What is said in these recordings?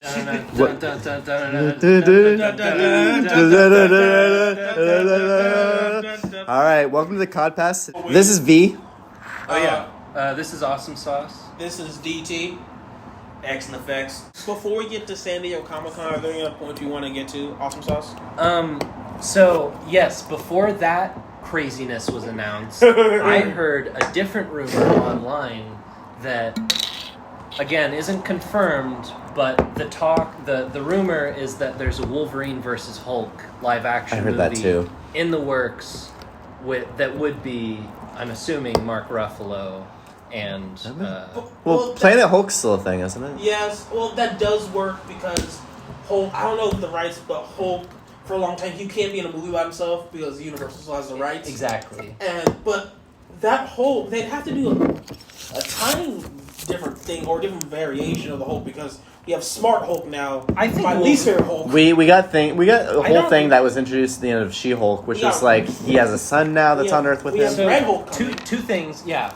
Alright, welcome to the Codpast. This is V. This is Awesome Sauce. This is DT. X and Effects. Before we get to San Diego Comic-Con, are there any other points you want to get to, Awesome Sauce? So, yes, before that craziness was announced, I heard a different rumor online that, again, isn't confirmed, but the rumor is that there's a Wolverine versus Hulk live action movie that too. In the works that would be, I'm assuming, Mark Ruffalo and... Planet Hulk's still a thing, isn't it? Yes, well, that does work because Hulk, I don't know the rights, but Hulk, for a long time, he can't be in a movie by himself because Universal still has the rights. Exactly. But that Hulk, they'd have to do a tiny different thing or different variation of the Hulk because we have Smart Hulk now. I think my least favorite Hulk. We got a whole thing that was introduced at the end of She-Hulk, which is like he has a son now that's on Earth with him. So Red Hulk two things, yeah.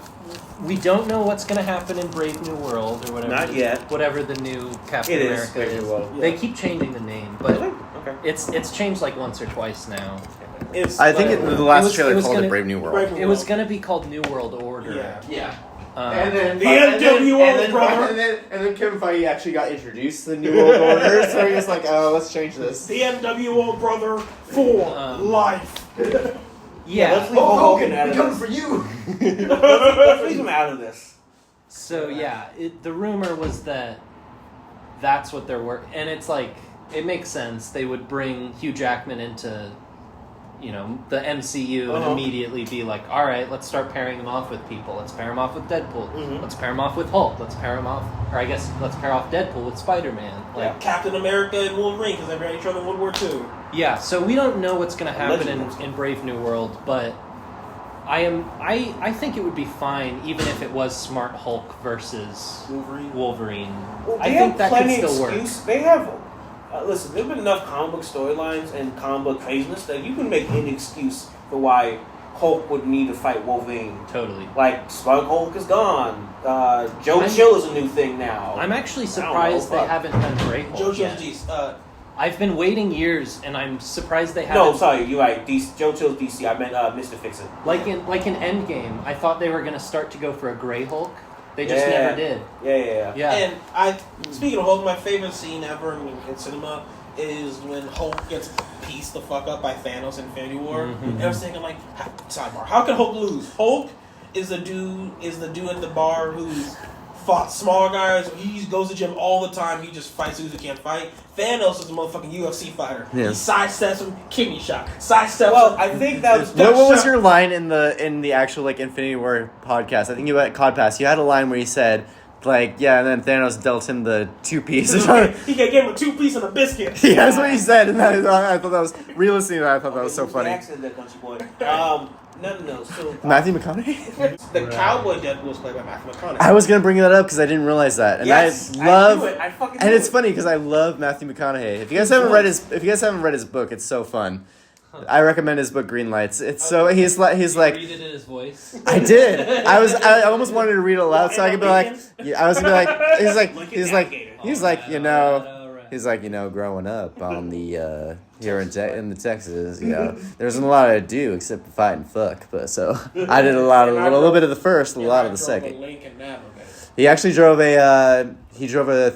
We don't know what's going to happen in Brave New World or whatever. Not yet. Whatever the new Captain America is. Yeah. They keep changing the name, but Okay. it's changed like once or twice now. I think the last trailer called it Brave New World. Brave It was going to be called New World Order. Yeah. And then the NWO, brother. And then Kevin Feige actually got introduced to the New World Order, so he was like, "Oh, let's change this." The NWO, brother, for life. Yeah. Let's leave Hogan out of this. for you. Let's leave him out of this. So yeah, the rumor was that that's what they're working, and it's like it makes sense. They would bring Hugh Jackman into, the MCU and immediately be like, all right, let's start pairing him off with people. Let's pair him off with Deadpool. Mm-hmm. Let's pair him off with Hulk. Let's pair him off, or I guess let's pair off Deadpool with Spider-Man. Like Captain America and Wolverine because they're very sure in World War II. Yeah, so we don't know what's going to happen in Brave New World, but I think it would be fine even if it was Smart Hulk versus Wolverine. Well, I think that could still work. They have, listen, there's been enough comic book storylines and comic book craziness that you can make any excuse for why Hulk would need to fight Wolverine. Totally. Like, Smart Hulk is gone. Joe Chill is a new thing now. I'm actually surprised they haven't done Grey Hulk Joe yet. Chill's I've been waiting years, and I'm surprised they haven't. No, sorry, you're right. Joe Chill's DC. I meant Mr. Fix-It. Like in Endgame, I thought they were going to start to go for a Grey Hulk. They just never did. Yeah. And speaking of Hulk, my favorite scene ever in cinema is when Hulk gets pieced the fuck up by Thanos in Infinity War. Mm-hmm. And I was thinking, like, sidebar, how can Hulk lose? Hulk is the dude at the bar who's fought small guys. He goes to gym all the time. He just fights dudes who can't fight. Thanos is a motherfucking UFC fighter. Yeah. He sidesteps him, kidney shot. Sidesteps him. I think that was... What was your line in the actual like Infinity War podcast? I think you at Codpast. You had a line where you said, like, yeah, and then Thanos dealt him the 2-piece. He gave him a 2-piece and a biscuit. Yeah, that's what he said, and I thought that was realistically. I thought that was so funny. Accent that country boy. No. So Matthew McConaughey. The cowboy Deadpool was played by Matthew McConaughey. I was gonna bring that up because I didn't realize that, and yes, I love. I fucking and it's funny because I love Matthew McConaughey. If you guys haven't read his book, it's so fun. I recommend his book Green Lights. It's so he's like read it in his voice. I did. I almost wanted to read it aloud so I could be like, I was gonna be like, he's like, growing up on the here in the Texas, there's a lot to do except fight and fuck. But so I did a little bit of the first, a lot of the second. He actually drove a he drove a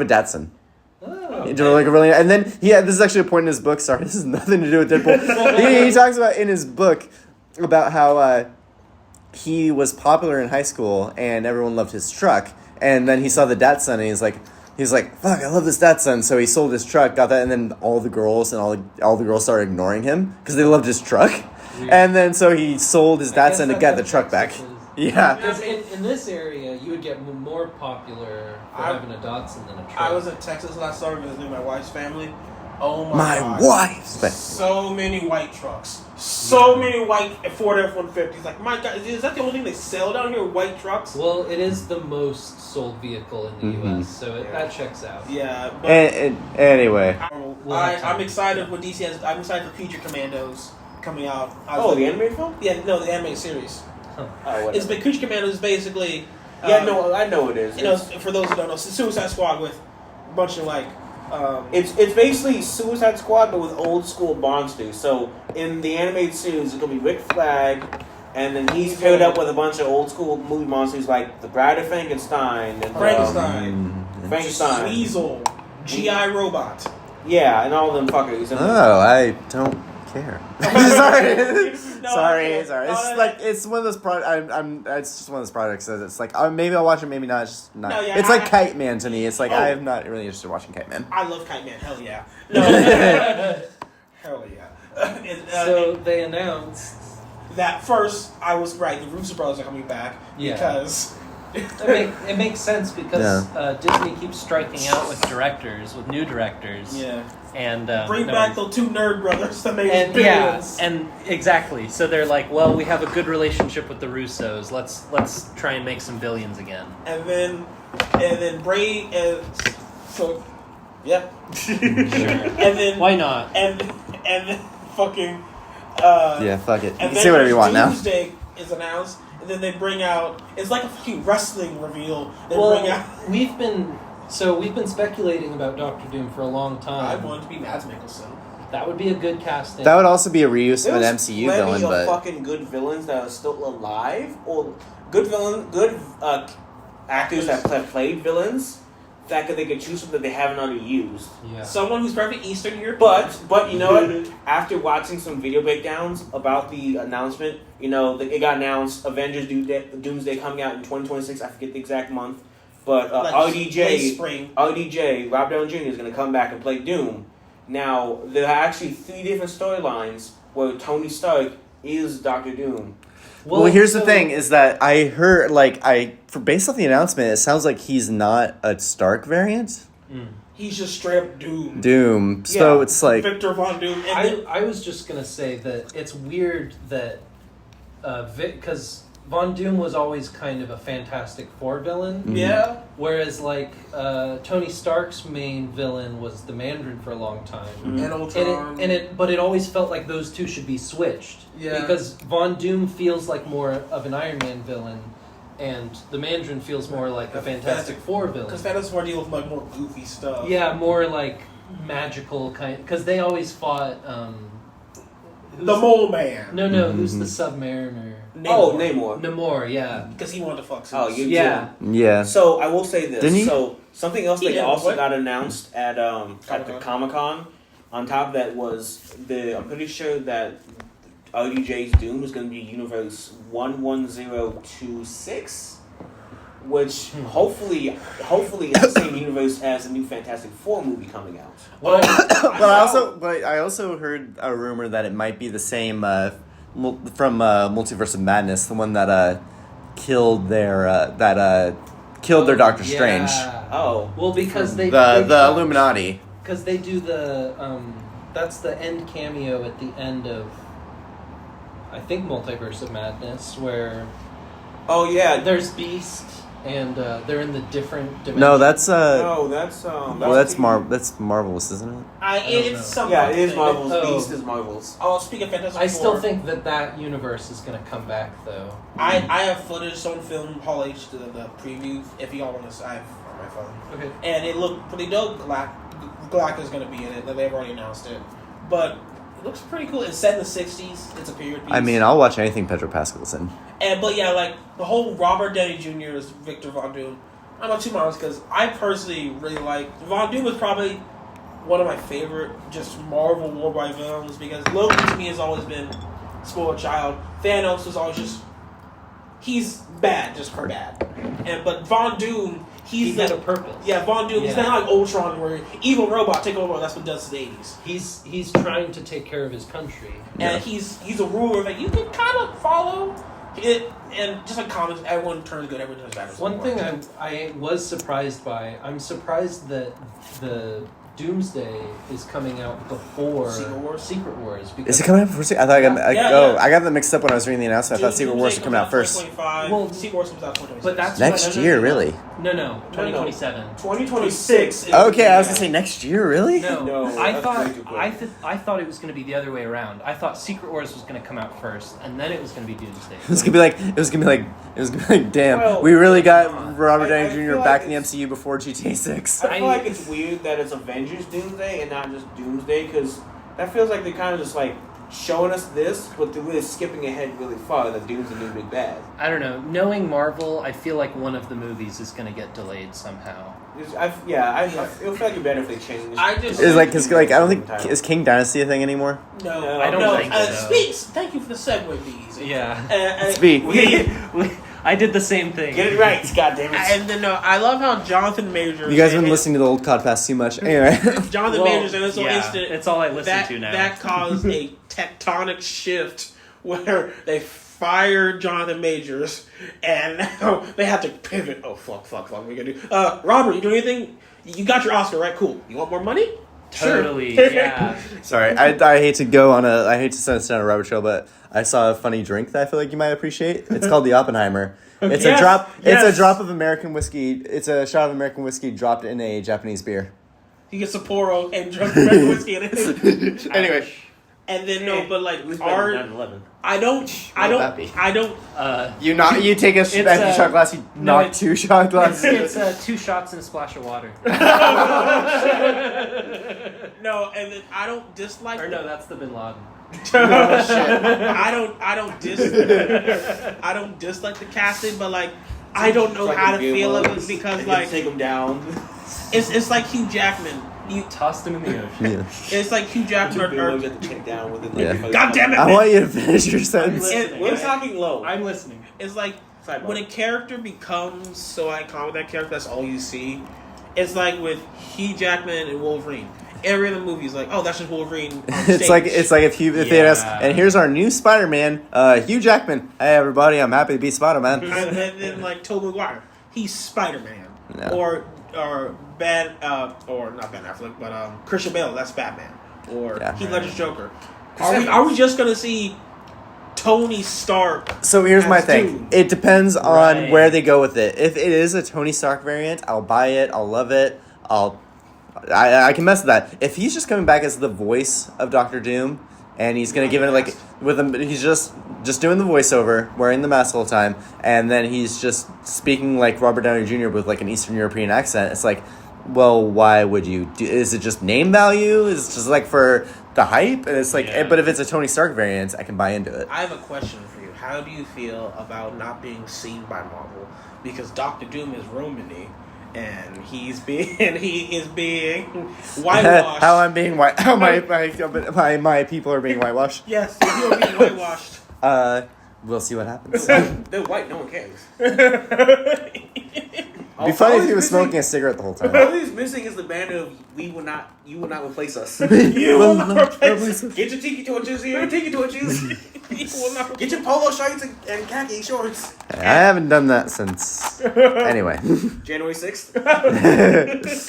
Datsun. Oh, he drove like a really, and then this is actually a point in his book. Sorry, this has nothing to do with Deadpool. he talks about in his book about how he was popular in high school and everyone loved his truck. And then he saw the Datsun, and he's like, "Fuck, I love this Datsun." So he sold his truck, got that, and then all the girls started ignoring him because they loved his truck. Weird. And then so he sold his Datsun to get the truck back. Yeah. Because in this area, you would get more popular for having a Datsun than a truck. I was in Texas last summer visiting my wife's family. Oh my God. My wife! So many white trucks. So many white Ford F-150s. Like, my God, is that the only thing they sell down here, white trucks? Well, it is the most sold vehicle in the U.S., so that checks out. Yeah. But anyway. I'm excited for DC has. I'm excited for Future Commandos coming out. The animated film? Yeah, no, the animated series. Oh, It's Creature Commandos is basically Yeah, no, I know it is. You know, for those who don't know, it's Suicide Squad with a bunch of like. It's basically Suicide Squad, but with old school monsters. So in the animated series, it's gonna be Rick Flag, and then he's paired up with a bunch of old school movie monsters like the Bride of Frankenstein and Frankenstein, Weasel, G.I. Robot. Yeah, and all of them fuckers. Oh, I don't care. Sorry. No, sorry. okay. It's like it's one of those it's just one of those products that it's like maybe I'll watch it, maybe not. It's just not. No, yeah, it's like Kite Man to me. It's like I'm not really interested in watching Kite Man. I love Kite Man. Hell yeah. No. Hell yeah. So they announced that first. I was right. The Russo brothers are coming back because. It makes sense because Disney keeps striking out with new directors. Yeah. And bring back the two nerd brothers that made and billions. Yeah, and exactly. So they're like, well, we have a good relationship with the Russos. Let's try and make some billions again. And then Bray so yeah. Sure. And then why not? And then fucking yeah, fuck it. You can say whatever you want now. Doomsday is announced. And then they bring out. It's like a fucking wrestling reveal. We've been speculating about Dr. Doom for a long time. I want it to be Mads Mikkelsen. That would be a good casting. That would also be a reuse of an MCU villain, but fucking good villains that are still alive, or good actors that have played villains that they could choose from that they haven't already used. Yeah. Someone who's very Eastern European. But you know what? After watching some video breakdowns about the announcement, it got announced Avengers Doomsday coming out in 2026. I forget the exact month. But RDJ, Rob Downey Jr. is going to come back and play Doom. Now, there are actually 3 different storylines where Tony Stark is Dr. Doom. Well, here's the thing: is that I heard based off the announcement, it sounds like he's not a Stark variant. He's just straight up Doom. Doom. So it's like Victor Von Doom. I was just gonna say that it's weird that because Von Doom was always kind of a Fantastic Four villain. Mm-hmm. Yeah. Whereas Tony Stark's main villain was the Mandarin for a long time. Mm-hmm. And Ultron. But it always felt like those two should be switched. Yeah. Because Von Doom feels like more of an Iron Man villain, and the Mandarin feels more like a Fantastic Four villain. Because Fantastic Four deal with like more goofy stuff. Yeah, more like magical kind. Because they always fought. The Mole Man. No, who's the Submariner? Namor. Namor, yeah. Because he wanted to fuck Suits. Suits. Yeah. So I will say this. Didn't he? So something else that also got announced at the Comic-Con, on top of that was I'm pretty sure that RDJ's Doom is going to be Universe 11026, which hopefully is the same universe as the new Fantastic Four movie coming out. But I also heard a rumor that it might be the same from Multiverse of Madness, the one that killed their Doctor Strange. Oh, well, because the Illuminati. Because they do that's the end cameo at the end of, I think, Multiverse of Madness, where there's Beast and they're in the different dimensions. No, that's that's Marvelous, isn't it? It's something. Yeah, it is Marvel's. Beast is Marvel's. Oh, speaking of Fantastic Four, I still think that universe is going to come back, though. I have footage on film Hall H the preview. If y'all want to, I have on my phone. Okay. And it looked pretty dope. Galacta's going to be in it. They've already announced it, but it looks pretty cool. It's set in the '60s. It's a period piece. I mean, I'll watch anything Pedro Pascal's in. But yeah, the whole Robert Downey Jr. as Victor Von Doom. I'm not too much because I personally really like Von Doom. Is probably one of my favorite just Marvel worldwide villains because Loki to me has always been spoiled child. Thanos was always he's bad just for bad. But Von Doom, he had a purpose. Yeah, Von Doom. He's not like Ultron where evil robot take over. That's what does in the '80s. He's trying to take care of his country, and he's a ruler that you can kind of follow. It and just like comics, everyone turns good, everyone turns bad. One thing I was surprised by, I'm surprised that the Doomsday is coming out before Secret Wars. Because Is it coming out before? I thought I got them mixed up when I was reading the announcement. I thought Secret Wars would come out first. 2025. Well, Secret Wars comes out 2026. But that's Next year, really? No, 2027. 2026. Okay, I was gonna say next year, really? No, No, I that's thought way too quick. I thought it was going to be the other way around. I thought Secret Wars was going to come out first, and then it was going to be Doomsday. It was gonna be like, damn, Well, we really got Robert Downey I Jr. feel back like in the MCU before GTA 6. I feel like it's weird that it's Avengers Doomsday and not just Doomsday, because that feels like they're kind of just like showing us this, but they're really skipping ahead really far. That Doom's a new big bad. I don't know. Knowing Marvel, I feel like one of the movies is going to get delayed somehow. I feel like it'd better if they change. I just It's like, cause like I don't think is King Dynasty a thing anymore. no, I don't think so. Speaks. Thank you for the segue, Bees. Yeah. It's B. I did the same thing. Get it right, goddammit. And then I love how Jonathan Majors. You guys have been listening to the old Codpast too much. Anyway, Jonathan Majors in this whole instant. It's all I listen to now. That caused a tectonic shift where they fired Jonathan Majors and now they have to pivot. Oh fuck! What we gonna do? Robert, you do anything? You got your Oscar, right? Cool. You want more money? Totally. Sure. Yeah. sorry, I hate to send us down a rabbit trail, but I saw a funny drink that I feel like you might appreciate. It's called the Oppenheimer. It's Yes, a drop. yes. It's a drop of American whiskey. It's a shot of American whiskey dropped in a Japanese beer. He gets Sapporo and drunk red whiskey in it. Anyway, And then no, but like Who's our, better than 9/11? I don't. you take a empty shot glass. You knock it's- 2 shot glasses. It's 2 shots and a splash of water. No, and then I don't dislike. Or no, that's the Bin Laden. I don't dislike the casting, but like I don't know It's like how a to game feel of mode. it because They like take them down. it's like Hugh Jackman. You Tossed him in the ocean. Yeah. it's like Hugh Jackman or Get the check down within. Yeah. God damn it! I want you to finish your sentence. We're talking low. I'm listening. It's like Sidebar. when a character becomes so iconic, that character that's all you see. It's like with Hugh Jackman and Wolverine. Every other movie is like, oh, that's just Wolverine. On It's like if they had asked, Yeah. and here's our new Spider-Man, Hugh Jackman. Hey everybody, I'm happy to be Spider-Man. and then like Tobey Maguire, he's Spider-Man, No. or not Ben Affleck, but Christian Bale, that's Batman, or Yeah. Heath Ledger's Joker. Are we just gonna see Tony Stark? So here's my As thing. Doom. It depends on Right. where they go with it. If it is a Tony Stark variant, I'll buy it. I'll love it. I can mess with that. If he's just coming back as the voice of Dr. Doom, and he's gonna give it like with him, he's just doing the voiceover, wearing the mask the whole time, and then he's just speaking like Robert Downey Jr. with like an Eastern European accent. It's like, well, why would you? Is it just name value? Is it just like for the hype? And it's like, Yeah. but if it's a Tony Stark variant, I can buy into it. I have a question for you. How do you feel about not being seen by Marvel because Dr. Doom is Romany? And he is being whitewashed. How I'm being white? How my people are being whitewashed? Yes, you are being whitewashed. We'll see what happens. They're white. No one cares. It'd be funny if he was smoking a cigarette the whole time. All he's missing is the banner of "You will not replace us." You will not replace us. Get your tiki torches here. Tiki torches. You will not Get your polo shirts and khaki shorts. I haven't done that since. Anyway, January 6th.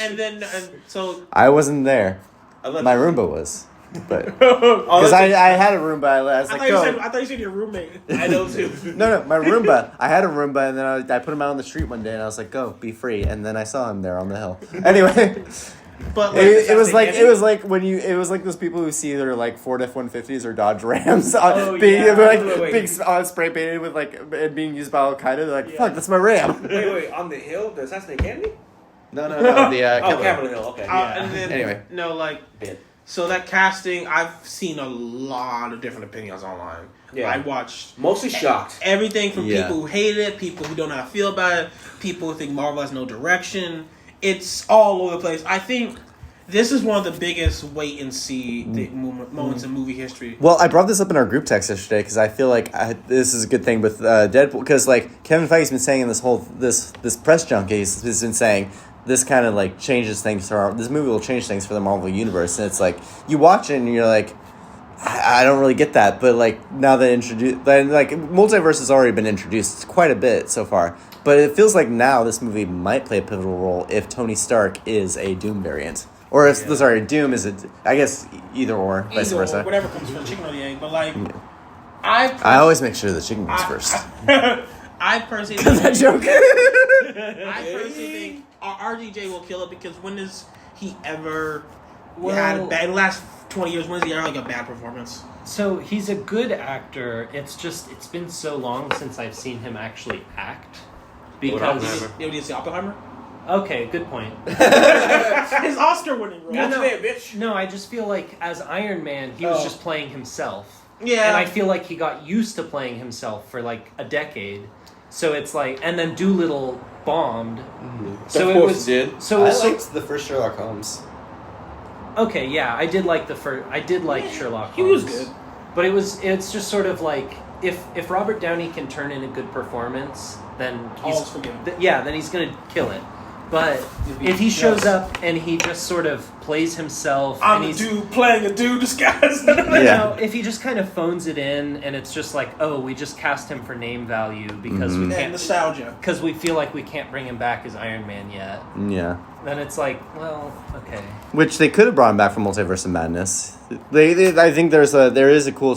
And then, so I wasn't there. My Roomba was, but because I had a Roomba. I was like, I thought you said your roommate. I know too. no, my Roomba. I had a Roomba, and then I put him out on the street one day, and I was like, go, be free. And then I saw him there on the hill. Anyway. But It was like those people who see their like Ford F-150s or Dodge Rams being yeah. like Wait. being spray painted with like and being used by Al Qaeda. They're like, fuck, that's my Ram. Wait, on the hill, the Assassinate Kennedy? No, the Capitol Hill. Okay. And then Anyway. no, like Bit. so that casting, I've seen a lot of different opinions online. Yeah. I watched Mostly shocked. everything from Yeah. people who hate it, people who don't know how to feel about it, people who think Marvel has no direction. It's all over the place. I think this is one of the biggest wait and see moments in movie history. Well, I brought this up in our group text yesterday because I feel like this is a good thing with Deadpool because like Kevin Feige's been saying in this press junkie, he's been saying this kind of like changes things for this movie will change things for the Marvel universe, and it's like you watch it and you're like, I don't really get that, but like now that multiverse has already been introduced quite a bit so far, but it feels like now this movie might play a pivotal role if Tony Stark is a Doom variant. Or if sorry, Doom is I guess either or, vice Either versa. or, whatever comes first, chicken or the egg. But like, I always make sure the chicken comes first. I personally That joke. I personally think RDJ will kill it because when has he ever had a bad? The last 20 years, when has he ever like a bad performance? So he's a good actor. It's just it's been so long since I've seen him actually act. Because You ever see Oppenheimer? okay, good point. His Oscar-winning role. No, I just feel like as Iron Man, he was just playing himself. Yeah. And I feel like he got used to playing himself for like a decade. So it's like, and then Doolittle bombed. So Of course it did. So I it was liked the first Sherlock Holmes. okay, yeah, I did like the first. I did like Sherlock Holmes. He was good. But it's just sort of like if Robert Downey can turn in a good performance, then All's forgiven. then he's gonna kill it. But if he shows up and he just sort of plays himself, I'm and a dude playing a dude disguised. if he just kind of phones it in, and it's just like, oh, we just cast him for name value because we And can't, nostalgia. because we feel like we can't bring him back as Iron Man yet. Yeah. Then it's like, well, okay. Which they could have brought him back from Multiverse of Madness. I think there is a cool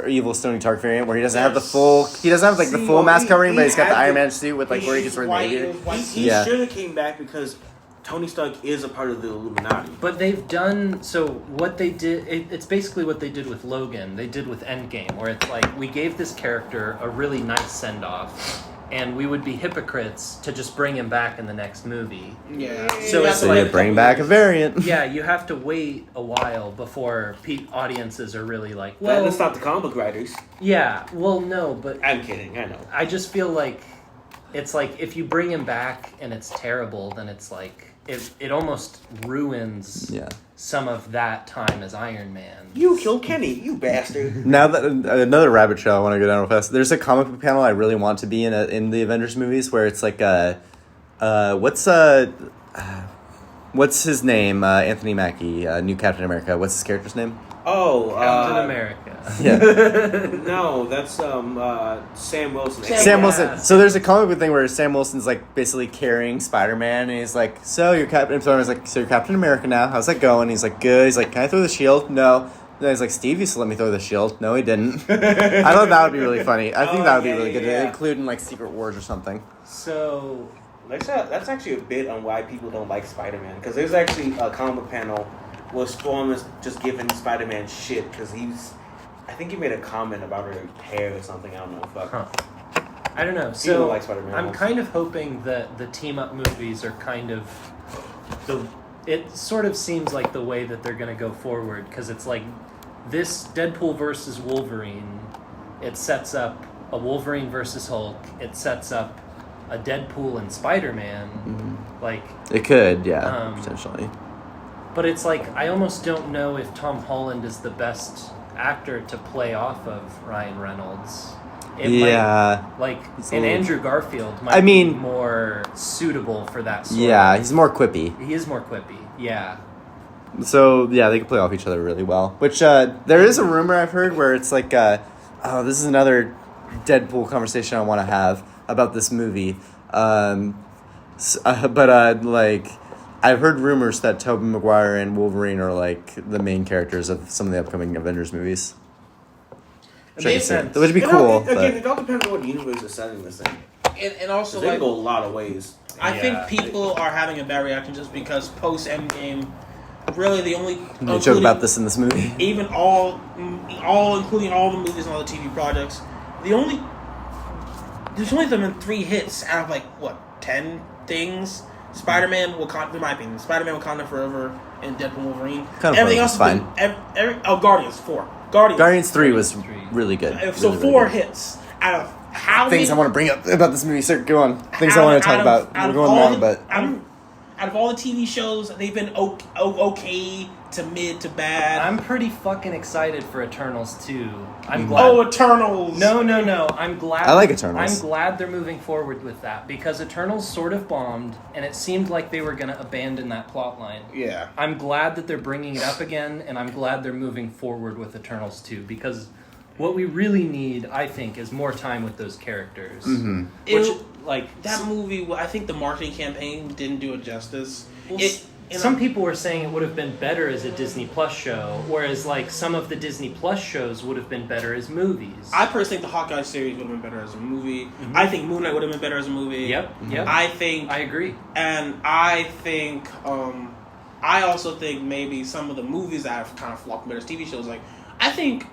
evil Tony Stark variant where he doesn't have the full the full mask covering, but he's got the Iron Man suit with like where he gets rid of the aviator. He should have came back because Tony Stark is a part of the Illuminati. But they've done so. What they did, it's basically what they did with Logan. They did with Endgame, where it's like we gave this character a really nice send off, and we would be hypocrites to just bring him back in the next movie. Yeah. So it's So like you bring back a variant. yeah, you have to wait a while before audiences are really like, Well, well, that's not the comic book writers. yeah, well, no, but I'm kidding. I know. I just feel like it's like if you bring him back and it's terrible, then it's like it almost ruins some of that time as Iron Man. You killed Kenny, you bastard. Now that another rabbit trail I want to go down real fast. There's a comic book panel I really want to be in the Avengers movies where it's like what's his name? Anthony Mackie, new Captain America. What's his character's name? Oh, Captain America. Yeah. No, that's Sam Wilson. Sam Wilson. So there's a comic book thing where Sam Wilson's like basically carrying Spider-Man, and he's like, "So you're Captain." So I was like, "So you're Captain America now? How's that going?" He's like, "Good." He's like, "Can I throw the shield?" No. And he's like, "Steve used to let me throw the shield." No, he didn't. I thought that would be really funny. I think that would be really good to include in like Secret Wars or something. So That's actually a bit on why people don't like Spider-Man, because there's actually a comic panel where Storm is just giving Spider-Man shit because I think he made a comment about her hair or something. I don't know. Fuck. I don't know. People So don't like Spider-Man I'm also. kind of hoping that the team up movies are kind of it sort of seems like the way that they're going to go forward, because it's like this Deadpool versus Wolverine, it sets up a Wolverine versus Hulk, it sets up a Deadpool and Spider-Man, like It could, potentially. but it's like I almost don't know if Tom Holland is the best actor to play off of Ryan Reynolds. It might, and Andrew Garfield might be more suitable for that sort Yeah, of, he's more quippy. he is more quippy. Yeah. So, they can play off each other really well. Which, there is a rumor I've heard where it's like, this is another Deadpool conversation I want to have about this movie. I've heard rumors that Tobey Maguire and Wolverine are, like, the main characters of some of the upcoming Avengers movies. It makes sense. That would be cool. It all depends on what universe is setting this in. And also, They can go a lot of ways. I think people are having a bad reaction just because post Endgame, really the only They joke about this in this movie. Even all including all the movies and all the TV projects, there's only been 3 hits out of 10 things. Spider-Man, Wakanda, in my opinion, Spider-Man, Wakanda Forever, and Deadpool Wolverine. Everything else fine. has been Guardians 4. Guardians 3 was really good. So really, 4 really good. hits out of how things many, I want to bring up about this movie. Sir, go on. Things I want to talk about. We're going long, but out of all the TV shows, they've been okay to mid to bad. I'm pretty fucking excited for Eternals too. I'm glad. Eternals! No. I'm glad. I like Eternals. I'm glad they're moving forward with that, because Eternals sort of bombed, and it seemed like they were going to abandon that plot line. Yeah. I'm glad that they're bringing it up again, and I'm glad they're moving forward with Eternals too, because what we really need, I think, is more time with those characters. Mm-hmm. That movie, I think the marketing campaign didn't do it justice. some people were saying it would have been better as a Disney Plus show, whereas like some of the Disney Plus shows would have been better as movies. I personally think the Hawkeye series would have been better as a movie. Mm-hmm. I think Moon Knight would have been better as a movie. Yep. I agree. And I think, I also think maybe some of the movies that have kind of flopped better as TV shows, like, I think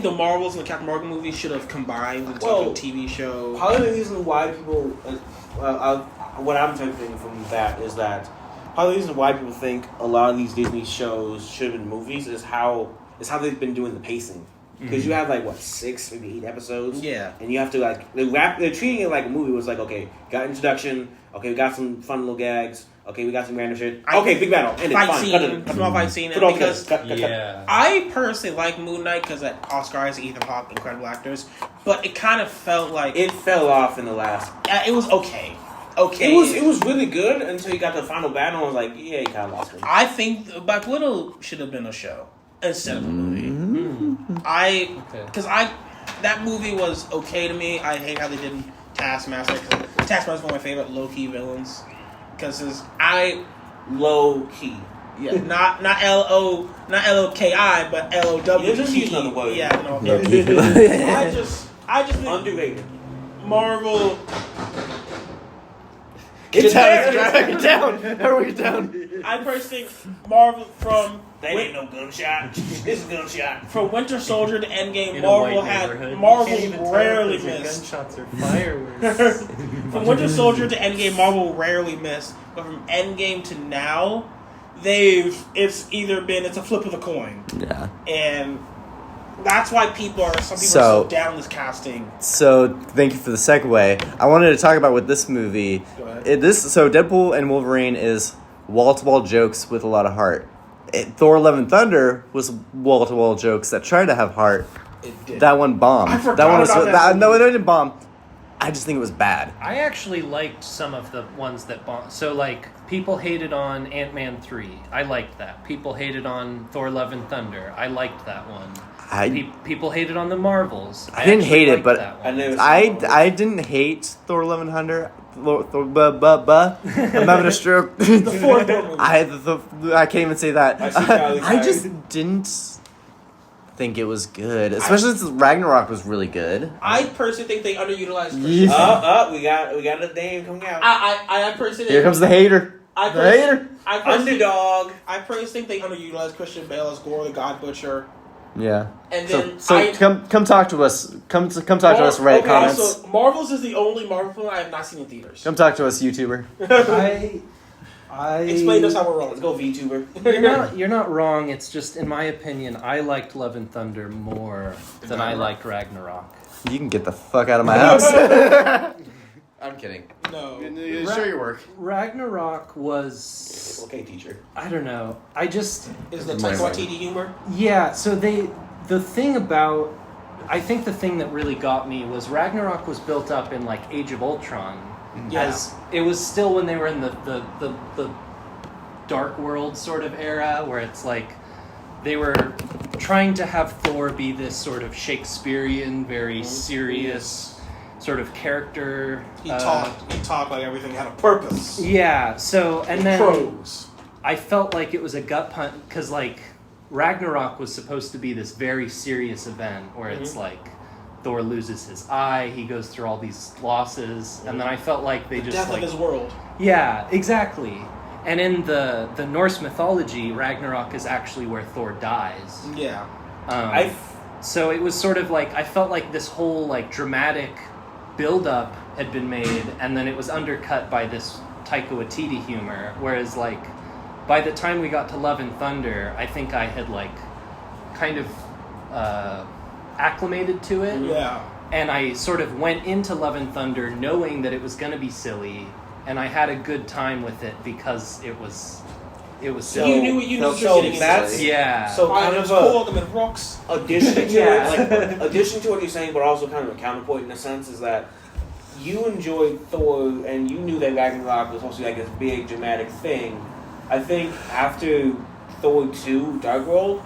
the Marvels and the Captain Marvel movies should have combined into a TV show. Part of the reason why people, what I'm taking from that is that part of the reason why people think a lot of these Disney shows should have been movies is how they've been doing the pacing. Because you have like 6, maybe 8 episodes. Yeah. And you have to they're treating it like a movie. It was like, okay, got introduction. Okay, we got some fun little gags. Okay, we got some random shit. Okay, big battle. And fight scene. Small fight scene. Because yeah. I personally like Moon Knight because Oscar Isaac, Ethan Hawke, incredible actors. But it kind of felt like it fell off in the last. It was okay. Okay. It was really good until you got the final battle. And I was like, yeah, you kind of lost me. I think Black Widow should have been a show instead of a movie. Because that movie was okay to me. I hate how they did Taskmaster. Taskmaster's one of my favorite low-key villains. Because low key. Yeah, not LOKI, but LOW. Yeah, just use another word. Yeah, no. I just think underrated. Marvel. Get down. Everyone get down. I personally think Marvel from that ain't no gunshot. This is gunshot. From Winter Soldier to Endgame, Marvel rarely missed. Gunshots or fireworks. From Winter Soldier to Endgame, Marvel rarely missed. But from Endgame to now, it's a flip of the coin. Yeah. And that's why some people are so down this casting. So thank you for the segue. I wanted to talk about with this movie. Go ahead. So Deadpool and Wolverine is wall-to-wall jokes with a lot of heart. Thor: Love and Thunder was wall-to-wall jokes that tried to have heart. It did. That one bombed. I forgot about that. No, it didn't bomb. I just think it was bad. I actually liked some of the ones that bombed. So, like, people hated on Ant-Man 3. I liked that. People hated on Thor: Love and Thunder. I liked that one. People hated on the Marvels. I didn't hate it, but I didn't hate Thor: Love and Thunder. I'm having a stroke. The fourth movie. I can't even say that. I just Sorry. didn't think it was good, especially since Ragnarok was really good. I personally think they underutilized Christian. Yeah. we got a name coming out. I personally Here comes the hater. Underdog. I personally think they underutilized Christian Bale as Gore the God Butcher. Yeah. And then come talk to us. Come talk to us. Reddit comments. Also, Marvels is the only Marvel film I have not seen in theaters. Come talk to us, YouTuber. Explain to us how we're wrong. Let's go, VTuber. You're not wrong. It's just, in my opinion, I liked Love and Thunder more than I liked Ragnarok. You can get the fuck out of my house. I'm kidding. No. Show your work. Ragnarok was... Okay, teacher. I don't know. Is the Taika Waititi humor? Yeah, so I think the thing that really got me was Ragnarok was built up in, like, Age of Ultron. Yeah. As it was still when they were in the Dark World sort of era, where it's like they were trying to have Thor be this sort of Shakespearean, very serious sort of character. He talked like everything had a purpose. Yeah, so, and then Pros. I felt like it was a gut punch, because, like, Ragnarok was supposed to be this very serious event, where it's like, Thor loses his eye, he goes through all these losses, and then I felt like they just, death like... of his world. Yeah, exactly. And in the Norse mythology, Ragnarok is actually where Thor dies. Yeah. So it was sort of like, I felt like this whole, like, dramatic build-up had been made, and then it was undercut by this Taika Waititi humor, whereas, like, by the time we got to Love and Thunder, I think I had, like, kind of acclimated to it. Yeah. And I sort of went into Love and Thunder knowing that it was going to be silly, and I had a good time with it because it was silly. You knew what you knew getting into. Yeah. So kind of call them in rocks. Addition to Yeah. it, addition to what you're saying, but also kind of a counterpoint in a sense is that you enjoyed Thor and you knew that Ragnarok was supposed to be like this big dramatic thing. I think after Thor 2, Dark World,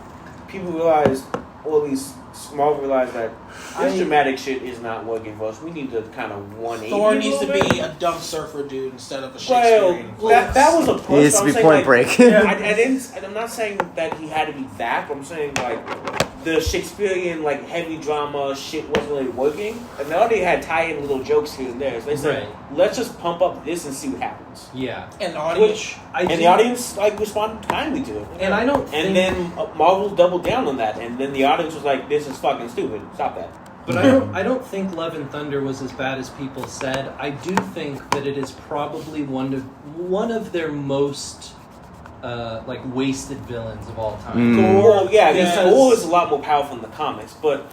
people realized or at least Marvel realized that this dramatic shit is not working for us. We need to kind of 180. Thor needs to be a dumb surfer dude instead of a Shakespearean. Well, that was a push. He needs to be Point Break. I'm not saying that he had to be that, but I'm saying like the Shakespearean like heavy drama shit wasn't really working, and they already had tie-in little jokes here and there. So they said, let's just pump up this and see what happens. Yeah, and the audience, the audience like responded kindly to it. And I don't. And then Marvel doubled down on that, and then the audience was like, "This is fucking stupid. Stop that." But I don't think Love and Thunder was as bad as people said. I do think that it is probably one of their most like wasted villains of all time. Well, yeah, Thor is a lot more powerful in the comics, but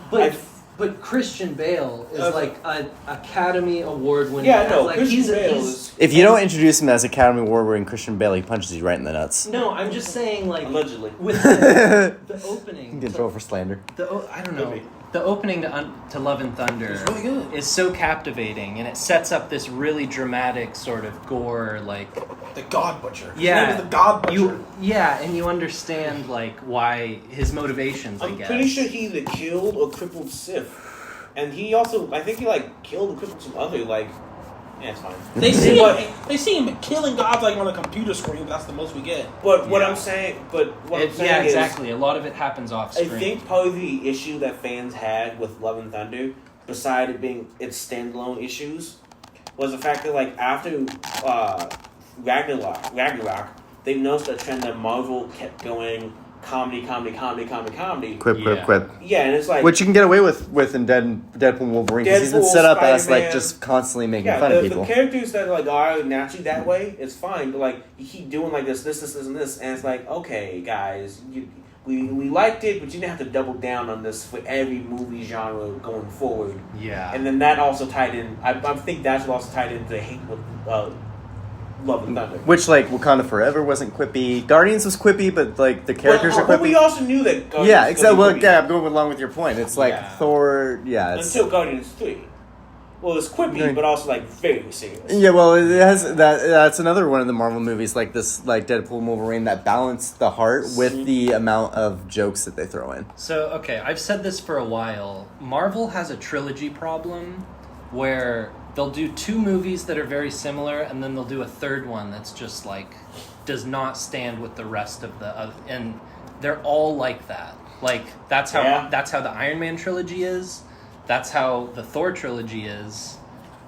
Christian Bale is like an Academy Award winning. Yeah, no, like Christian Bale is. If you don't introduce him as Academy Award winning Christian Bale, he punches you right in the nuts. No, I'm just saying like allegedly with the opening. Get in trouble for slander. I don't know. The opening to Love and Thunder really good. is so captivating, and it sets up this really dramatic sort of gore, like the God Butcher. Yeah, his name is the God Butcher. And you understand like why his motivations. I'm I guess. pretty sure he either killed or crippled Sif, and he also, I think he like killed or crippled some other like. Yeah, it's fine. They see him killing gods like on a computer screen. But that's the most we get. But what I'm saying, is, exactly. A lot of it happens off screen. I think probably the issue that fans had with Love and Thunder, beside it being its standalone issues, was the fact that like after Ragnarok, they've noticed a trend that Marvel kept going comedy. Quip. Yeah, and it's like which you can get away with in Deadpool Wolverine because he's been set up as like just constantly making fun of people. The characters that like are naturally that way, it's fine. But like you keep doing like this, and this, and it's like, okay, guys, we liked it, but you didn't have to double down on this for every movie genre going forward. Yeah, and then that also tied in. I think that's what also tied into hate with Love and Thunder. Which, like, Wakanda Forever wasn't quippy. Guardians was quippy, but, like, the characters are quippy. But we also knew that Guardians yeah, exactly. Well, yeah, I'm going along with your point. It's like Thor, it's... Until Guardians 3. Well, it's quippy, but also, like, very serious. Yeah, well, it has... That's another one of the Marvel movies, like this, like, Deadpool and Wolverine, that balance the heart with the amount of jokes that they throw in. So, okay, I've said this for a while. Marvel has a trilogy problem where... they'll do two movies that are very similar, and then they'll do a third one that's just like does not stand with the rest of the and they're all like that. Like that's how the Iron Man trilogy is. That's how the Thor trilogy is.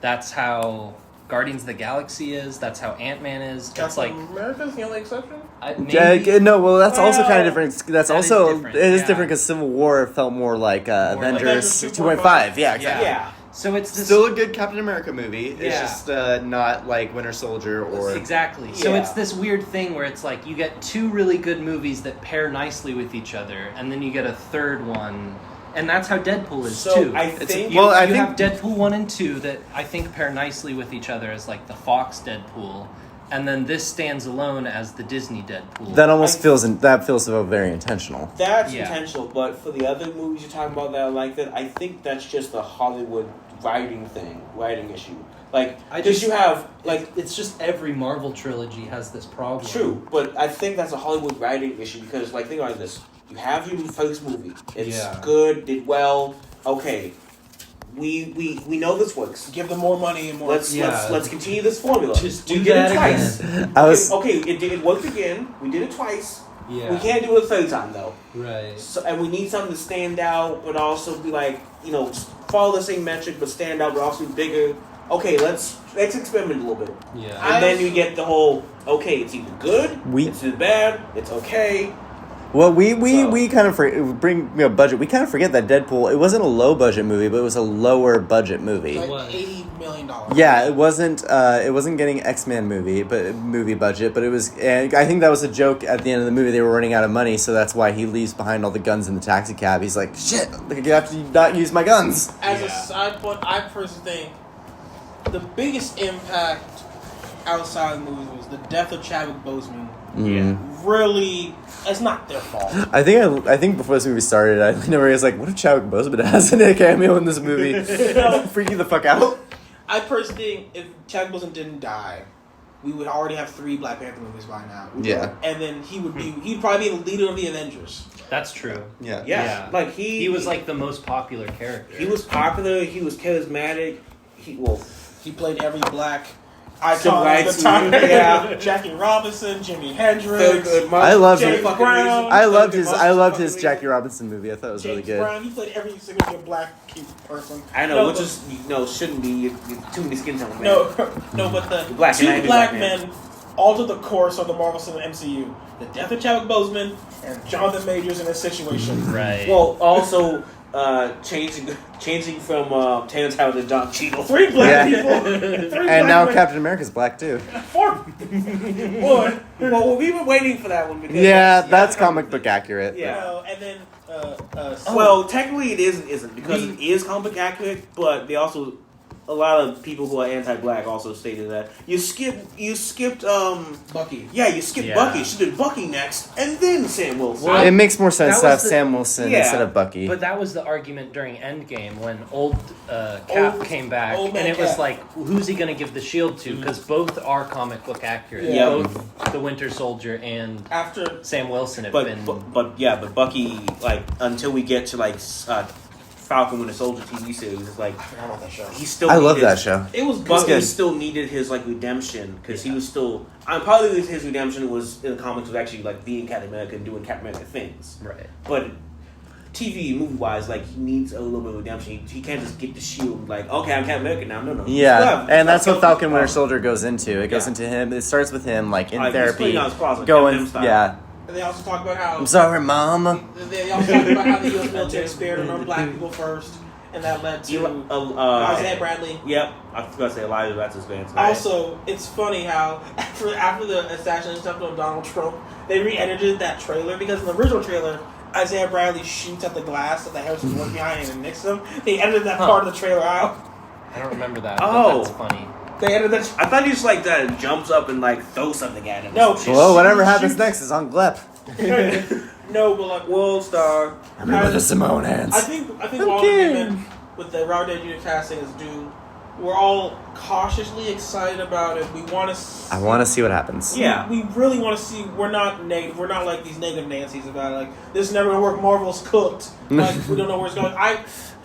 That's how Guardians of the Galaxy is. That's how Ant-Man is. Captain America's the only exception. That's also kind of different. That's also different. It is different because Civil War felt more like Avengers 2.5. Yeah, exactly. Yeah. So it's still a good Captain America movie. It's just not like Winter Soldier or... Exactly. So it's this weird thing where it's like you get two really good movies that pair nicely with each other, and then you get a third one, and that's how Deadpool is too. I think you have Deadpool 1 and 2 that I think pair nicely with each other as like the Fox Deadpool, and then this stands alone as the Disney Deadpool. That almost feels very intentional. That's intentional, but for the other movies you're talking about that are like that, I think that's just a Hollywood writing issue. Like, because you have like it's just every Marvel trilogy has this problem. True, but I think that's a Hollywood writing issue because, like, think about this: you have your first movie, it's good, did well, okay. We know this works. Give them more money and more. Let's continue this formula. Just do that twice. Again. It worked again. We did it twice. Yeah. We can't do it a third time though. Right. So, and we need something to stand out, but also be like, follow the same metric, but stand out, but also be bigger. Okay, let's experiment a little bit. Yeah. And then you get the whole, okay, it's either good, it's either bad, it's okay. Well, we kind of bring budget. We kind of forget that Deadpool. It wasn't a low budget movie, but it was a lower budget movie. Like $80 million. Yeah, it wasn't. It wasn't getting X-Men movie budget, but it was. And I think that was a joke at the end of the movie. They were running out of money, so that's why he leaves behind all the guns in the taxi cab. He's like, "Shit, I have to not use my guns." As a side point, I personally think the biggest impact outside of the movie was the death of Chadwick Boseman. Yeah. Really, it's not their fault. I think before this movie started, I never was like, what if Chadwick Boseman has a cameo in this movie? Freaking the fuck out. I personally think if Chadwick Boseman didn't die, we would already have 3 Black Panther movies by now. Yeah. And then he'd probably be the leader of the Avengers. That's true. Yeah. Yeah. Like He was like the most popular character. He was popular. He was charismatic. He played every black icon at the time. Yeah. Jackie Robinson, Jimi Hendrix. I loved James it. Brown. I loved his Jackie Robinson movie. I thought it was really James good. Brown. He played every single black person. I know, which is shouldn't be too many skin tones. No, but the Black two and black man. men altered the course of the Marvel Cinematic MCU. The death of Chadwick Boseman and Jonathan Majors in this situation. Right. Well, also changing from Terrence Howard to Don Cheadle. 3 black people. And now Captain America's black too. 4. Boy. Well, we've been waiting for that one. Because That's comic book accurate. Yeah. And then Well, technically it isn't because it is comic book accurate, but they also a lot of people who are anti-black also stated that you skipped Bucky. Yeah, you skipped Bucky. Should have Bucky next, and then Sam Wilson. Well, It makes more sense that to have was the- Sam Wilson instead of Bucky. But that was the argument during Endgame when old Cap came back, old man and it was Cap. like, who's he going to give the shield to? Because both are comic book accurate. Yeah. Both the Winter Soldier and After Sam Wilson have But been. but Bucky, like, until we get to Falcon Winter Soldier TV series, it's like I forgot about that show. he still. I love needed- that show. It was Bucky good. still needed his redemption because he was still. Partly his redemption was in the comics was actually being Captain America and doing Captain America things. Right. But TV movie wise, he needs a little bit of redemption. He can't just get the shield okay, I'm Captain America now. No. Yeah, and that's what Falcon Winter Soldier. Soldier goes into. It goes into him. It starts with him in he's therapy, cleaning out his closet, going. Eminem style. Yeah, And they also talk about how I'm sorry, Mom. they also talk about how the U.S. military spared on black people first, and that led to Isaiah Bradley. Yep, I was gonna say Elijah. That's his band. Also, it's funny how after the assassination attempt on Donald Trump, they re-edited that trailer because in the original trailer, Isaiah Bradley shoots at the glass that the Harrison was behind and nicks him. They edited that part of the trailer out. I don't remember that. Oh. But that's funny. They edited that. I thought he just that jumps up and throws something at him. No, Well, whatever she happens shoots- next is on Glep. No, but World Star. Remember the Simone hands. I think all the women with the Robert Downey Jr. casting as Doom, we're all cautiously excited about it. We want to. I want to see what happens. Yeah. We really want to see. We're not negative. We're not like these negative Nancy's about it. This is never gonna work. Marvel's cooked. We don't know where it's going.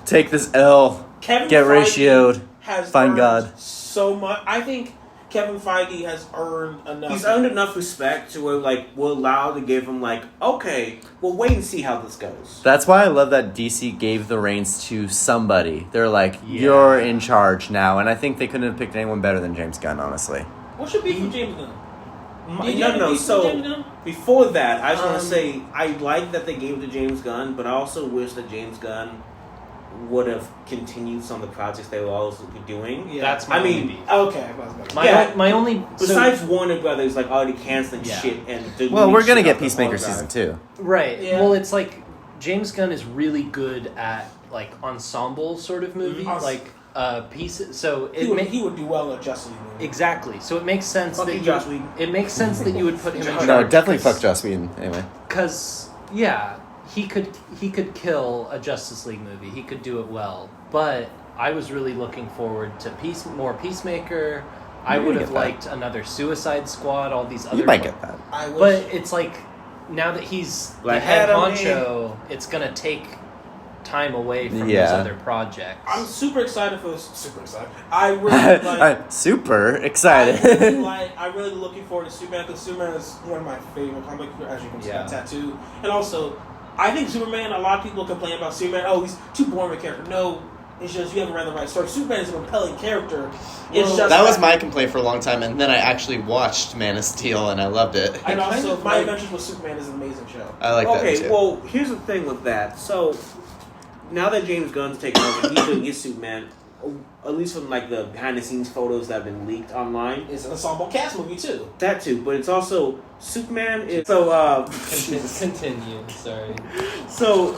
Take this L. Kevin Get Feige ratioed. has Find earned God. so much. I think Kevin Feige has earned enough. He's earned enough respect to where we're allowed to give him okay, we'll wait and see how this goes. That's why I love that DC gave the reins to somebody. They're like, you're in charge now. And I think they couldn't have picked anyone better than James Gunn, honestly. What should be for James Gunn? No. So before that, I just want to say I like that they gave it to James Gunn, but I also wish that James Gunn would have continued some of the projects they were also doing. Yeah. That's my only beef. Okay. My only Besides Warner Brothers, already canceling shit and Well, we're going to shit get off the Peacemaker hard drive. Season 2. Right. Yeah. Well, it's James Gunn is really good at ensemble sort of movies, pieces. So he would do well in a Justice League movie. exactly. So it makes sense Fuck that you, Joss Whedon. it makes sense that you would put him in charge. No, definitely fuck Joss Whedon. Anyway. Because he could kill a Justice League movie. He could do it well. But I was really looking forward to more Peacemaker. I would have liked another Suicide Squad. All these other. You might get that. I wish. But it's now that he's the head honcho, it's gonna take time away from those other projects. I'm super excited for this. Super excited. I really super excited. I'm really looking forward to Superman because Superman is one of my favorite comic books, as you can see that tattoo. And also, I think Superman. A lot of people complain about Superman. Oh, he's too boring of a character. No. It's just you haven't read the right story. Superman is a compelling character. It's just that was my complaint for a long time, and then I actually watched Man of Steel, and I loved it. And also, My Adventures with Superman is an amazing show. I like that too. Okay, well, here's the thing with that. So, now that James Gunn's taken over, he's doing his Superman, at least from the behind-the-scenes photos that have been leaked online. It's an ensemble cast movie too. That too, but it's also Superman is Continue. Sorry. So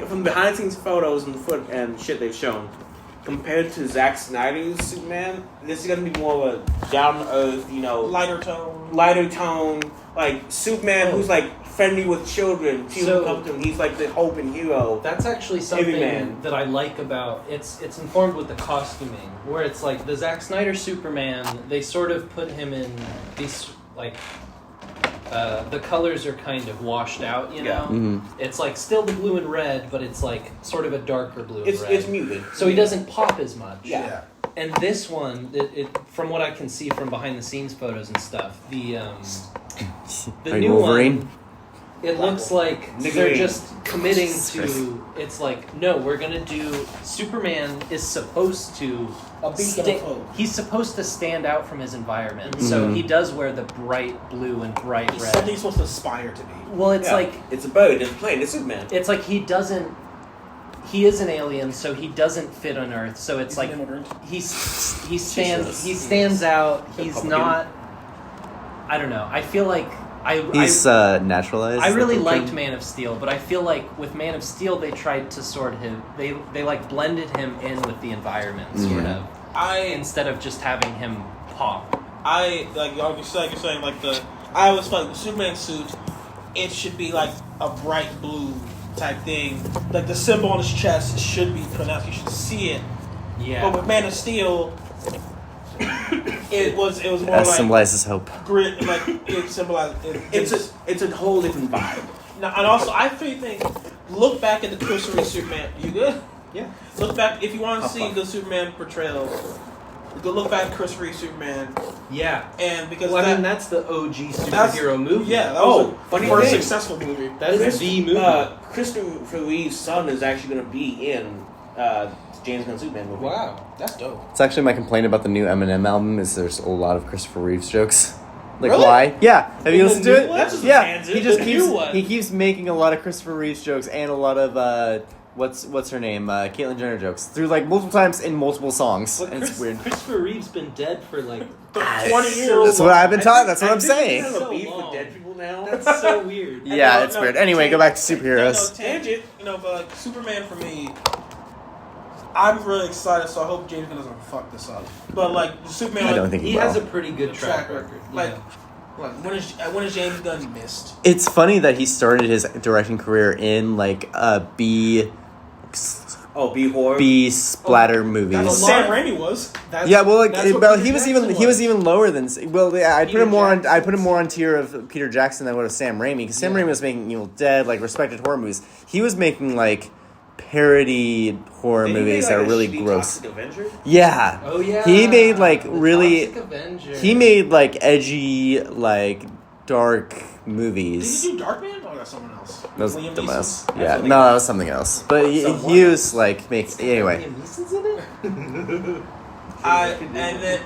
from behind-the-scenes photos and shit they've shown, compared to Zack Snyder's Superman, this is gonna be more of a down-to-earth, lighter tone, like Superman, who's like friendly with children. People come to him. He's like the hope and hero. That's actually something Man. that I like about it's informed with the costuming, where it's like the Zack Snyder Superman. They sort of put him in these like. The colors are kind of washed out, you know? Yeah. Mm-hmm. It's like still the blue and red, but it's like sort of a darker blue and red. It's muted. So he doesn't pop as much. Yeah. And this one, it from what I can see from behind the scenes photos and stuff, the Like new Wolverine? one, it looks like they're just committing to. It's like, no, we're gonna do. Superman is supposed to. He's supposed to stand out from his environment, so he does wear the bright blue and bright He's red. something he's supposed to aspire to be. Well, it's like it's a boat. It's a plane. It's Superman. it's like he doesn't. He is an alien, so he doesn't fit on Earth. So it's He's like an immigrant. he stands out. He's not. I don't know. I feel like He's naturalized. I really the liked thing. Man of Steel, but I feel like with Man of Steel they tried to sort him. They like blended him in with the environment, sort of, instead of just having him pop. I like you're saying like I always felt like the Superman suit. It should be like a bright blue type thing. Like the symbol on his chest should be pronounced. You should see it. Yeah. But with Man of Steel, it was more That like symbolizes hope. grit. Like it symbolized. It's a whole different vibe. Now, and also, I think, look back at the Christopher Reeve Superman. You good? Yeah. Look back if you want to see the Superman portrayal. Go look back at Christopher Reeve Superman. Yeah. And because I mean that's the OG superhero movie. Yeah, that was funny the first thing. successful movie. That is the movie. Christopher Reeve's son is actually going to be in James Gunn's Superman movie. Wow, that's dope. It's actually my complaint about the new Eminem album is there's a lot of Christopher Reeves jokes. Like Really? why? Yeah. Have you listened to it? That's just a Yeah. tangent. He just The keeps new one. he keeps making a lot of Christopher Reeves jokes and a lot of what's her name? Caitlyn Jenner jokes through like multiple times in multiple songs. But And it's weird. Christopher Reeve's been dead for like 20 years. That's what I've been taught. That's what I I'm think saying. We have a So beef long. with dead people now. That's so weird. Yeah, it's weird. Anyway, go back to superheroes. Tangent. But like Superman for me, I'm really excited. So I hope James Gunn doesn't fuck this up. But like Superman, I don't think He he has will. a pretty good track record. Like, Yeah. when is James Gunn missed? It's funny that he started his directing career in like B B-horror. splatter movies. That's what Sam Raimi was. Yeah, well, like, That's what well, Peter he was Jackson even lower than. Well, yeah, I put Peter him more on. I Jackson's- put him more on tier of Peter Jackson than what of Sam Raimi because Sam Raimi was making Evil Dead, like respected horror movies. He was making like parody horror movies that are really gross. Toxic Avenger? Yeah. Oh yeah. He made like The really. Toxic Avenger. He made like edgy, like dark Did movies. you do Darkman? Or that's someone else? That was Liam the Neeson? best. That's Yeah, something no, that else. was something else. But he Someone was like make anyway. Liam Neeson's in it. Toxic Avenger.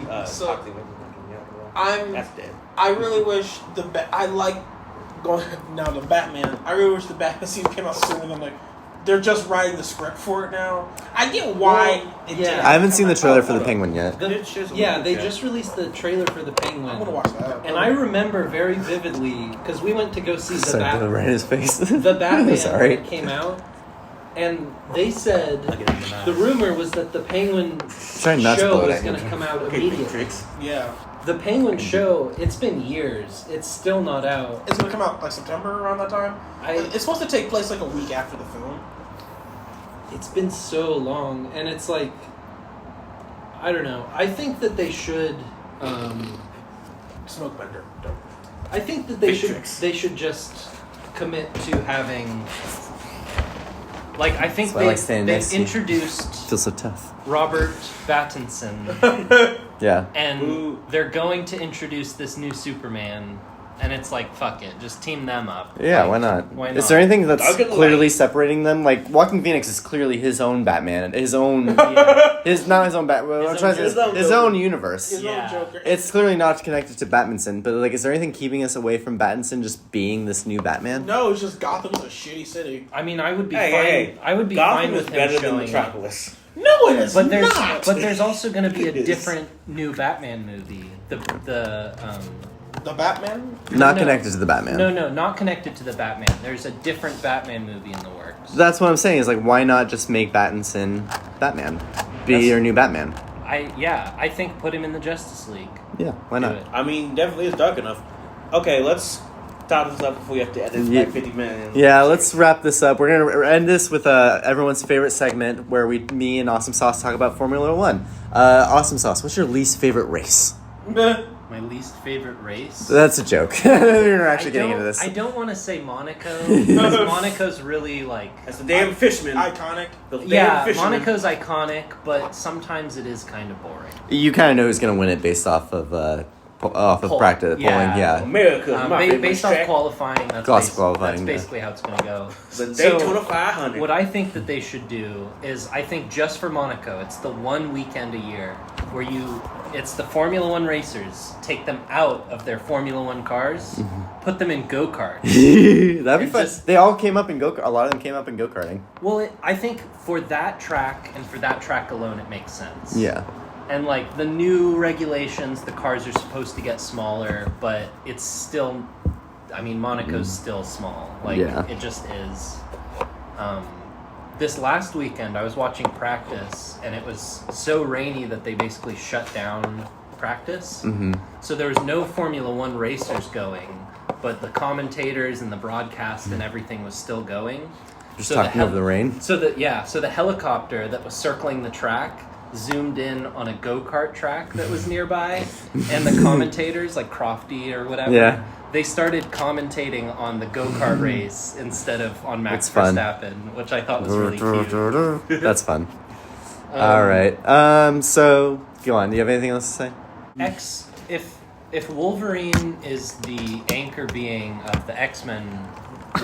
That's dead. I really wish I like going now the Batman. I really wish the Batman season came out sooner than like they're just writing the script for it now. I get why. yeah. I haven't seen the trailer for the Penguin yet. The- It shows a yeah, movie they check. just released the trailer for the Penguin. I'm gonna watch that. And I remember very vividly because we went to go see the Sorry, Batman. right in his face. The Batman Sorry. when it came out, and they said the rumor was that the Penguin Trying not to show blow it was at going to you. come out Okay, immediately. Matrix. Yeah, The Penguin show, it's been years. It's still not out. it's gonna come out like September around that time. It's supposed to take place like a week after the film. It's been so long, and it's like, I don't know. I think that they should. Smoke Bender. Dope. I think that they Matrix. should just commit to having. Like I think That's why I like standing next they've to you. introduced Feels so tough. Robert Pattinson, Yeah. and Ooh. they're going to introduce this new Superman, and it's like fuck it, just team them up. Yeah, Like, why not? Why not? Is there anything that's I'll get the clearly light. separating them? Like Walking Phoenix is clearly his own Batman, his own, Yeah. his not his own Batman. His I'm trying to own- say his his own own universe. His Yeah. own Joker. It's clearly not connected to Batmanson, but like, is there anything keeping us away from Batmanson just being this new Batman? No, it's just Gotham's a shitty city. I mean, I would be Hey, fine. hey, I would be Gotham fine is with him better than showing up. Metropolis. No, it is But there's not. but there's also going to be a It is. different new Batman movie. The The Batman. Not No. connected to the Batman. no, not connected to the Batman. There's a different Batman movie in the works. That's what I'm saying. Is like, why not just make Pattinson Batman? Be That's- your new Batman. I think put him in the Justice League. Yeah, why Do not? it. I mean, definitely it's dark enough. Okay, let's top this up before we have to edit Yeah. like 50 minutes. Yeah, let's wrap this up. We're gonna end this with everyone's favorite segment where me and Awesome Sauce talk about Formula One. Awesome Sauce, what's your least favorite race? My least favorite race. That's a joke. You're actually getting into this. I don't want to say Monaco because Monaco's really like. That's the damn fishman. Iconic. The damn Yeah, fisherman. Monaco's iconic, but sometimes it is kind of boring. You kind of know who's gonna win it based off of practice polling. Yeah. America. my favorite Based off track. qualifying, that's, Qualifying, that's yeah. basically how it's going to go. The So, Daytona 500. what I think that they should do is, I think just for Monaco, it's the one weekend a year where it's the Formula One racers, take them out of their Formula One cars, put them in go-karts. That'd be And fun. just- They all came up in go. A lot of them came up in go karting. Well, I think for that track and for that track alone, it makes sense. Yeah. And like the new regulations, the cars are supposed to get smaller, but it's still, I mean, Monaco's still small. Like Yeah. it just is. This last weekend, I was watching practice, and it was so rainy that they basically shut down practice. Mm-hmm. So there was no Formula One racers going, but the commentators and the broadcast and everything was still going. Just So talking over the rain. So the helicopter that was circling the track zoomed in on a go-kart track that was nearby, and the commentators, like Crofty or whatever, Yeah. they started commentating on the go-kart race instead of on Max It's fun. Verstappen, which I thought was really cute. That's fun. All right. So go on. Do you have anything else to say? If Wolverine is the anchor being of the X-Men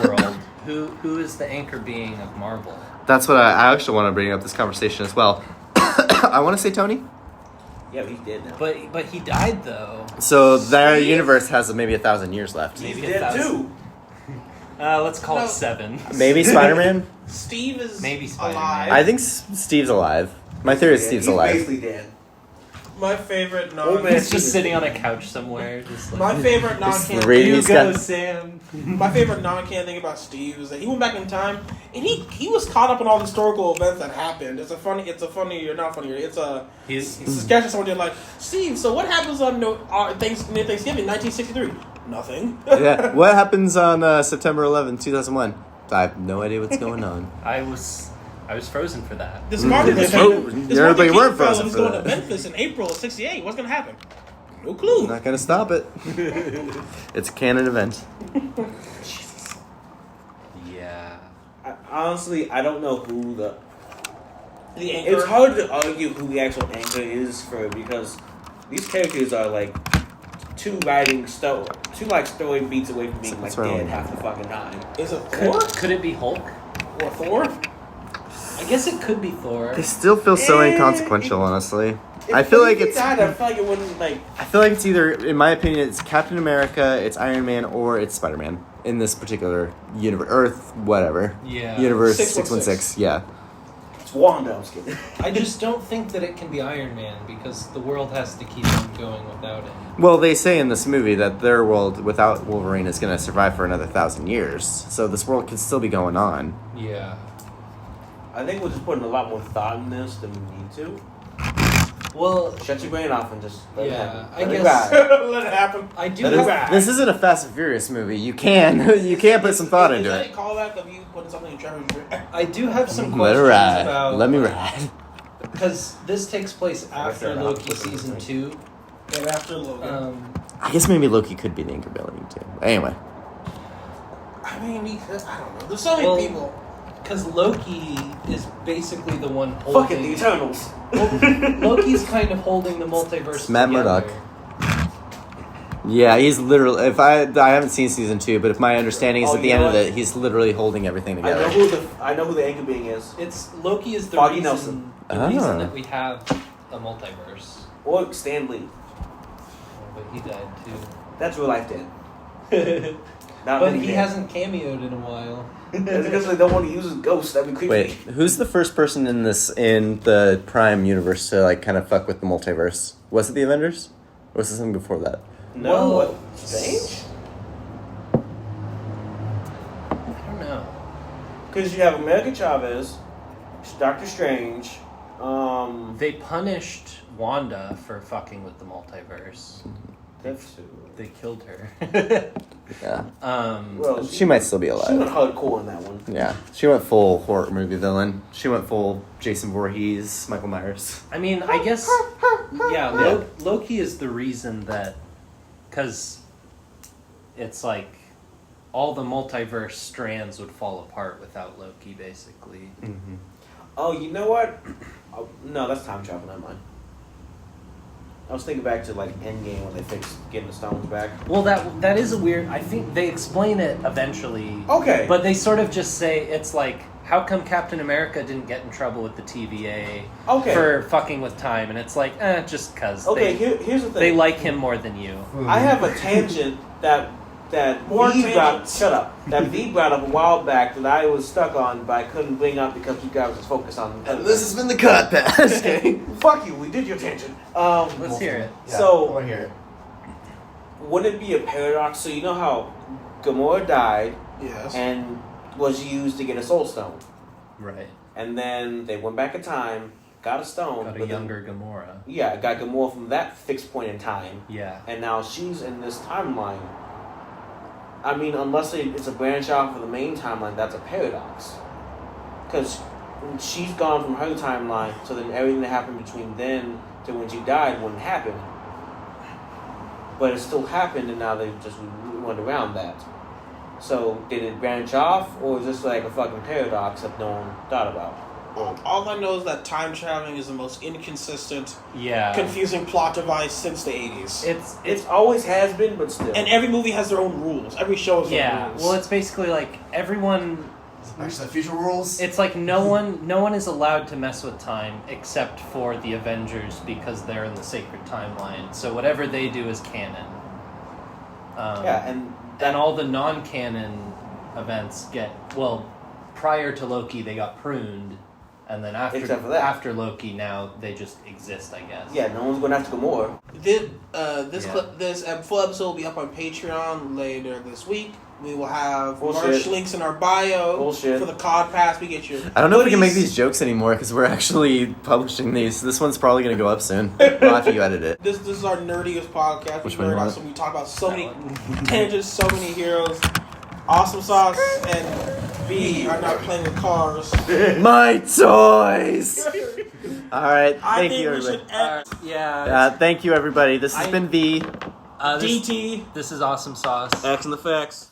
world, who is the anchor being of Marvel? That's what I actually want to bring up this conversation as well. I want to say Tony. Yeah, he's dead now. But he died though. So their universe has maybe 1,000 years left. He's maybe dead 1,000. too. Let's call No. it 7. Maybe Spider-Man. Steve is Maybe Spider-Man. alive. I think Steve's alive. My theory is Steve's he's alive. basically dead. My favorite Oh, man. He's just sitting on a couch somewhere. Just like, My favorite Just non-canon. reading his gun. Sam. My favorite non-canon thing about Steve is that he went back in time and he was caught up in all the historical events that happened. It's a funny, or not funny. It's a sketch that someone did like, Steve. So what happens on Thanksgiving 1963? Nothing. Yeah. What happens on September 11, 2001? I have no idea what's going on. I was frozen for that. This Martin This Luther Martin- King- this everybody Martin weren't King fella frozen was for going that. to Memphis in April of '68. What's gonna happen? No clue. Not gonna stop it. It's a canon event. Yeah. Honestly, I don't know who the Anchor. It's hard to argue who the actual anchor is because these characters are like two story beats away from being like That's right. dead half the fucking time. Is it Thor Could it be Hulk? or Thor? I guess it could be Thor. They still feel so inconsequential, honestly. If I feel like he it's. died, I feel like it wouldn't like. I feel like it's either, in my opinion, it's Captain America, it's Iron Man, or it's Spider-Man in this particular universe, Earth, whatever. Yeah. Universe 616. 616. Yeah. It's Wanda. I'm just kidding. I just don't think that it can be Iron Man because the world has to keep on going without him. Well, they say in this movie that their world without Wolverine is going to survive for another 1,000 years. So this world could still be going on. Yeah. I think we're just putting a lot more thought in this than we need to. Well, Shut your brain off and just let it Yeah, happen. I Let it guess- ride. Let it happen. I do Let it have, ride. This isn't a Fast and Furious movie. You can put some thought into it. Call that of you putting something in Trevor's brain. I do have some Let it questions ride. about Let me ride. because this takes place after After Loki Loki season 2. And after Logan. I guess maybe Loki could be the anchor building too. Anyway. I mean, I don't know. There's so many people. Because Loki is basically the one holding. Fucking the Eternals. Loki's kind of holding the multiverse. It's Matt together. Murdock. Yeah, he's literally. If I haven't seen season 2, but if my understanding is Oh, at the you end know of what? it, he's literally holding everything I together. know who the anchor being is. It's Loki is the Foggy reason. Nelson. The Ah. reason that we have a multiverse. Or Stan Lee. But he died That's real life dead. too. Not But really he dead. hasn't cameoed in a while. That's because they don't want to use his ghost. That'd be creepy. Wait, who's the first person in the Prime universe to like kind of fuck with the multiverse? Was it the Avengers? Or was it something before that? No, Well, what? Strange? I don't know. Because you have America Chavez, Doctor Strange. They punished Wanda for fucking with the multiverse. They killed her. Yeah. Well, She might still be she alive. went hardcore in that one. Yeah. She went full horror movie villain. She went full Jason Voorhees, Michael Myers. I mean, I guess, Loki is the reason that, because it's like all the multiverse strands would fall apart without Loki, basically. Mm-hmm. Oh, you know what? Oh, no, that's time travel. Never mind. I was thinking back to like Endgame when they fixed getting the stones back. Well, that is a weird. I think they explain it eventually. Okay. But they sort of just say it's like, how come Captain America didn't get in trouble with the TVA for fucking with time? And it's like, just cause. Okay, here's the thing. They like him more than you. I have a tangent that shut up. That V brought up a while back that I was stuck on, but I couldn't bring up because you guys was focused on. And this has been the Codpast. Fuck you. We did your tangent. Let's hear it. Yeah, So- I want to hear it. Wouldn't it be a paradox? So you know how Gamora died Yes. and was used to get a soul stone, Right. and then they went back in time, got a stone, Got a but younger Gamora. yeah, got Gamora from that fixed point in time, Yeah. and now she's in this timeline. I mean, unless it's a branch off of the main timeline, that's a paradox. Because she's gone from her timeline, so then everything that happened between then to when she died wouldn't happen. But it still happened, and now they just went around that. So, did it branch off, or is this like a fucking paradox that no one thought about? All I know is that time traveling is the most inconsistent, Yeah. confusing plot device since the 80s. It always has been, but still. And every movie has their own rules. Every show has their Yeah. own rules. Well, it's basically like everyone. Back to the Future rules. It's like no one is allowed to mess with time except for the Avengers because they're in the sacred timeline. So whatever they do is canon. yeah, and then all the non-canon events prior to Loki they got pruned, and then Except for that. after Loki now they just exist, I guess. yeah, no one's going after Gamora. This full episode will be up on Patreon later this week. We will have Bullshit. merch links in our bio Bullshit. for the Codpast. We get your. I don't know if we can make hoodies. these jokes anymore because we're actually publishing these. This one's probably going to go up soon. We'll have to edit it. This is our nerdiest podcast. Which we one you nerd want? out we talk about so many tangents, so many heroes. Awesome Sauce and V are not playing with cars. My toys! Alright, I thank think you, we everybody. should end. Thank you, everybody. This has been V. This DT. is Awesome Sauce. X and the facts.